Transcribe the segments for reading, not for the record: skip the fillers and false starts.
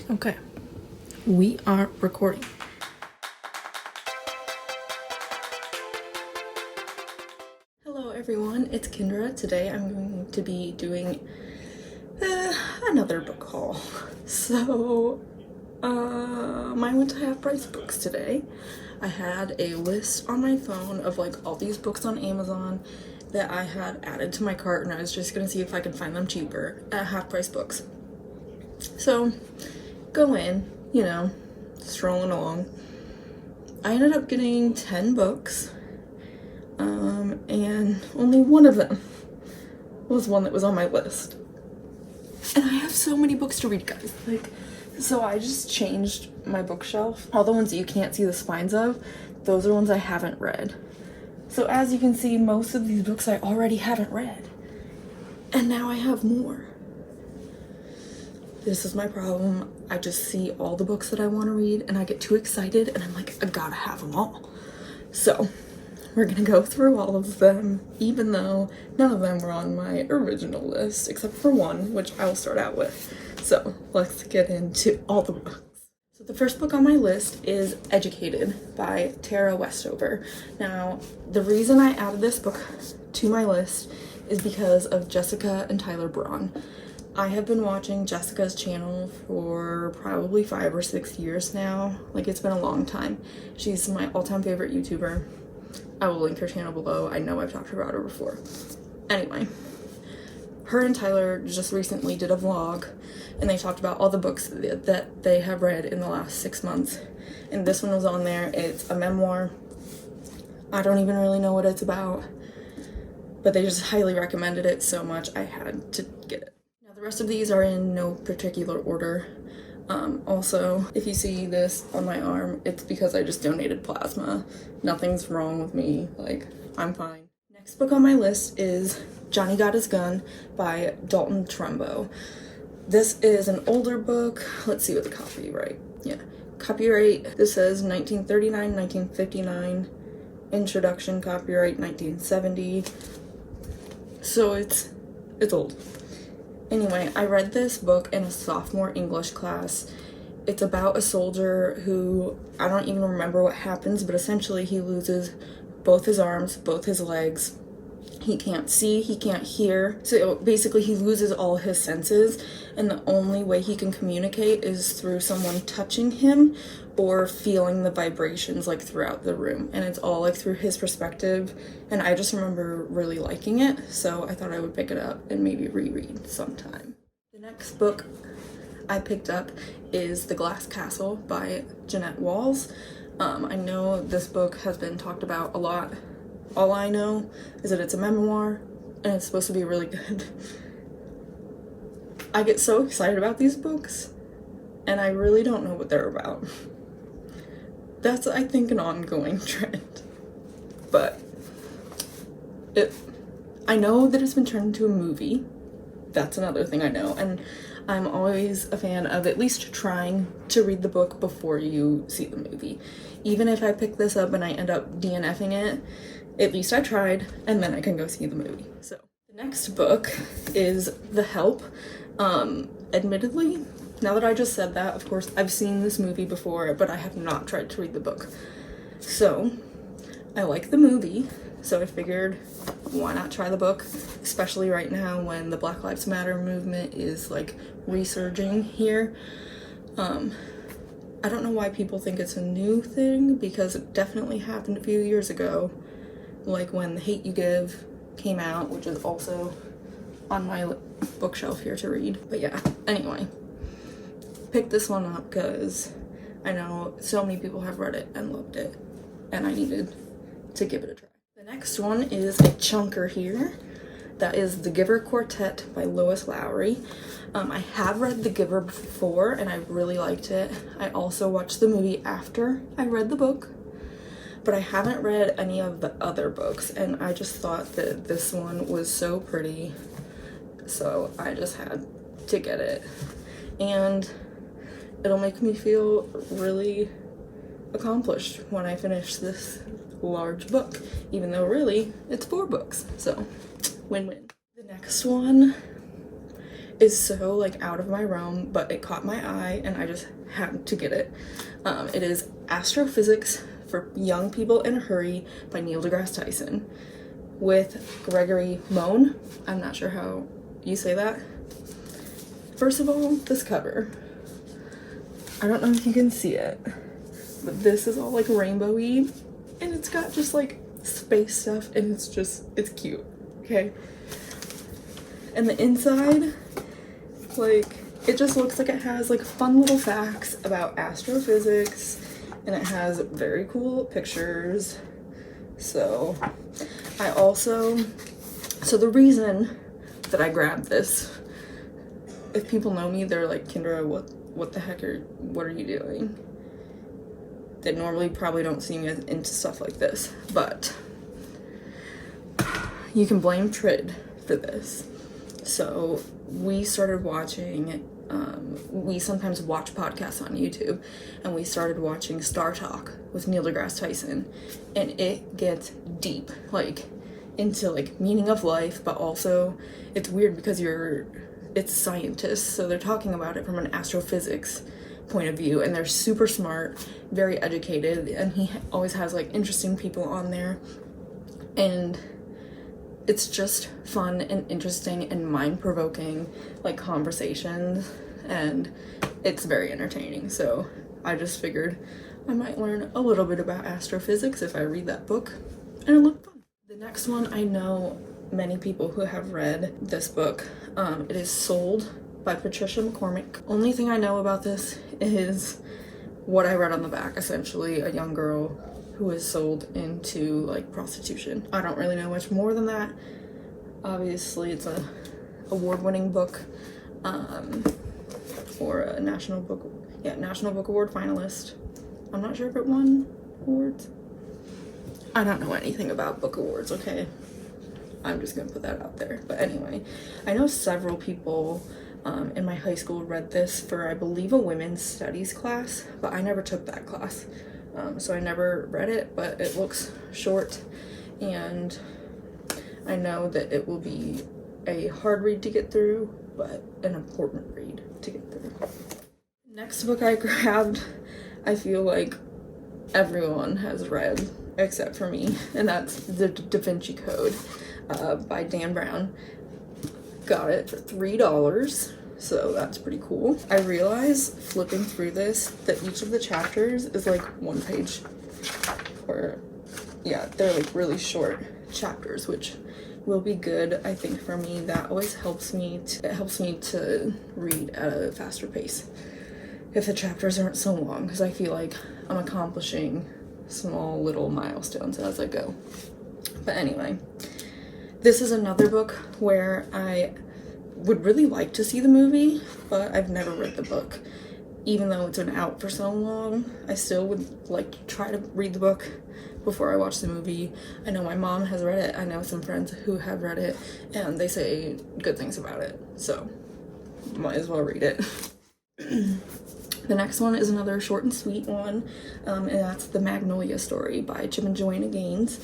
Okay, we are recording. Hello everyone, it's Kendra. Today I'm going to be doing another book haul. So, I went to Half Price Books today. I had a list on my phone of like all these books on Amazon that I had added to my cart, and I was just gonna see if I could find them cheaper at Half Price Books. So, go in, strolling along. I ended up getting 10 books, and only one of them was one that was on my list. And I have so many books to read, guys. So I just changed my bookshelf. All the ones that you can't see the spines of, those are ones I haven't read. So as you can see, most of these books I already haven't read. And now I have more. This is my problem. I just see all the books that I want to read and I get too excited and I'm like, I gotta have them all. So we're gonna go through all of them, even though none of them were on my original list, except for one, which I will start out with. So let's get into all the books. So the first book on my list is Educated by Tara Westover. Now, the reason I added this book to my list is because of Jessica and Tyler Braun. I have been watching Jessica's channel for probably 5 or 6 years now. Like, it's been a long time. She's my all-time favorite YouTuber. I will link her channel below. I know I've talked about her before. Anyway, her and Tyler just recently did a vlog and they talked about all the books that they have read in the last 6 months. And this one was on there. It's a memoir. I don't even really know what it's about, but they just highly recommended it so much I had to get it. Now the rest of these are in no particular order. Also, if you see this on my arm, it's because I just donated plasma. Nothing's wrong with me, like, I'm fine. Next book on my list is Johnny Got His Gun by Dalton Trumbo. This is an older book. Let's see what the copyright, copyright, this says 1939, 1959, introduction copyright 1970, so it's old. Anyway, I read this book in a sophomore English class. It's about a soldier who, I don't even remember what happens, but essentially he loses both his arms, both his legs. He can't see, he can't hear. So basically he loses all his senses, and the only way he can communicate is through someone touching him or feeling the vibrations like throughout the room. And it's all like through his perspective. And I just remember really liking it, so I thought I would pick it up and maybe reread sometime. The next book I picked up is The Glass Castle by Jeanette Walls. I know this book has been talked about a lot. All I know is that it's a memoir and it's supposed to be really good. I get so excited about these books and I really don't know what they're about. That's, I think, an ongoing trend. But I know that it's been turned into a movie. That's another thing I know. And I'm always a fan of at least trying to read the book before you see the movie. Even if I pick this up and I end up DNFing it, at least I tried, and then I can go see the movie. So the next book is The Help. Admittedly, now that I just said that, of course, I've seen this movie before, but I have not tried to read the book. So I like the movie, so I figured, why not try the book, especially right now when the Black Lives Matter movement is like resurging here. I don't know why people think it's a new thing, because it definitely happened a few years ago, like when The Hate U Give came out, which is also on my bookshelf here to read. But yeah, anyway, picked this one up because I know so many people have read it and loved it, and I needed to give it a try. The next one is a chunker here. That is The Giver Quartet by Lois Lowry. I have read The Giver before and I really liked it. I also watched the movie after I read the book, but I haven't read any of the other books, and I just thought that this one was so pretty, so I just had to get it. And it'll make me feel really accomplished when I finish this large book, even though really it's 4 books, so win-win. The next one is so like out of my realm, but it caught my eye and I just had to get it. It is Astrophysics for Young People in a Hurry by Neil deGrasse Tyson with Gregory Moan. I'm not sure how you say that. First of all, this cover. I don't know if you can see it, but this is all like rainbowy and it's got just like space stuff and it's cute, okay? And the inside, like, it just looks like it has like fun little facts about astrophysics and it has very cool pictures. So the reason that I grabbed this, if people know me, they're like, Kendra, what the heck what are you doing? They normally probably don't see me into stuff like this, but you can blame Trid for this. So we started watching, we sometimes watch podcasts on YouTube, and we started watching Star Talk with Neil deGrasse Tyson, and it gets deep, like into like meaning of life, but also it's weird because it's scientists, so they're talking about it from an astrophysics point of view, and they're super smart, very educated, and he always has like interesting people on there, and it's just fun and interesting and mind-provoking like conversations, and it's very entertaining. So I just figured I might learn a little bit about astrophysics if I read that book, and it looked fun. The next one, I know many people who have read this book. It is Sold by Patricia McCormick. Only thing I know about this is what I read on the back, essentially a young girl who is sold into like prostitution. I don't really know much more than that. Obviously it's a award-winning book, or a National Book Award finalist. I'm not sure if it won awards. I don't know anything about book awards, okay? I'm just gonna put that out there. But anyway, I know several people in my high school read this for, I believe, a women's studies class, but I never took that class. So I never read it, but it looks short, and I know that it will be a hard read to get through, but an important read to get through. Next book I grabbed, I feel like everyone has read except for me, and that's The Da Vinci Code by Dan Brown. Got it for $3. So that's pretty cool. I realized flipping through this that each of the chapters is like 1 page, or yeah, they're like really short chapters, which will be good, I think, for me. That always helps me to read at a faster pace if the chapters aren't so long, because I feel like I'm accomplishing small little milestones as I go. But anyway, this is another book where I would really like to see the movie, but I've never read the book. Even though it's been out for so long, I still would like to try to read the book before I watch the movie. I know my mom has read it. I know some friends who have read it, and they say good things about it. So, might as well read it. The next one is another short and sweet one, and that's The Magnolia Story by Chip and Joanna Gaines.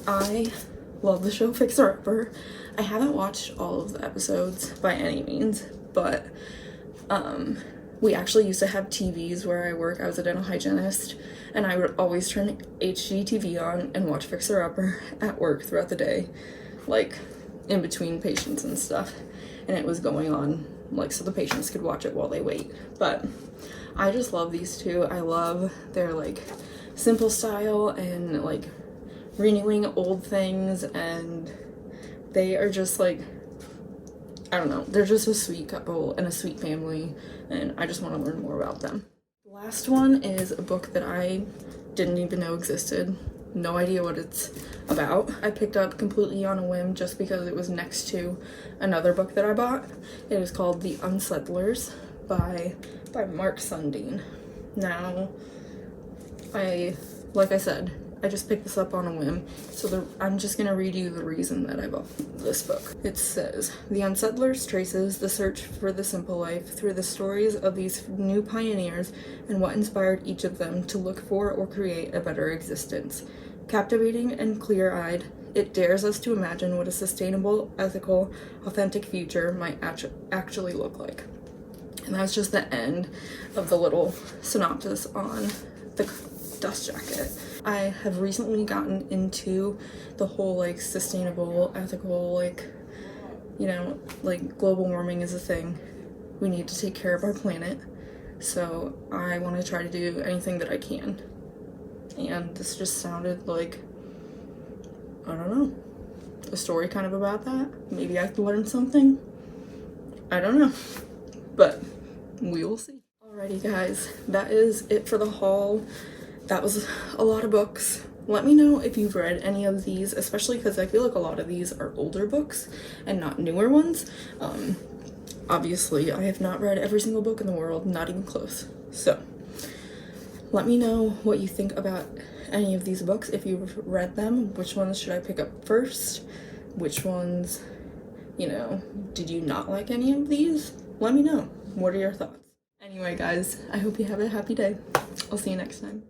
I love the show Fixer Upper. I haven't watched all of the episodes by any means, but we actually used to have TVs where I work. I was a dental hygienist, and I would always turn HGTV on and watch Fixer Upper at work throughout the day, like in between patients and stuff, and it was going on like so the patients could watch it while they wait. But I just love these two. I love their like simple style and like renewing old things, and they are just like, I don't know, they're just a sweet couple and a sweet family, and I just want to learn more about them. The last one is a book that I didn't even know existed. No idea what it's about. I picked up completely on a whim just because it was next to another book that I bought. It is called The Unsettlers by Mark Sundin. Now, like I said, I just picked this up on a whim, so I'm just gonna read you the reason that I bought this book. It says, The Unsettlers traces the search for the simple life through the stories of these new pioneers and what inspired each of them to look for or create a better existence. Captivating and clear-eyed, It dares us to imagine what a sustainable, ethical, authentic future might actually look like. And that's just the end of the little synopsis on the dust jacket. I have recently gotten into the whole like sustainable, ethical, like, you know, like global warming is a thing. We need to take care of our planet. So I want to try to do anything that I can. And this just sounded like, I don't know, a story kind of about that. Maybe I could learn something. I don't know. But we will see. Alrighty guys, that is it for the haul. That was a lot of books. Let me know if you've read any of these, especially because I feel like a lot of these are older books and not newer ones. Obviously, I have not read every single book in the world, not even close. So, let me know what you think about any of these books. If you've read them, which ones should I pick up first? Which ones, you know, did you not like any of these? Let me know. What are your thoughts? Anyway, guys, I hope you have a happy day. I'll see you next time.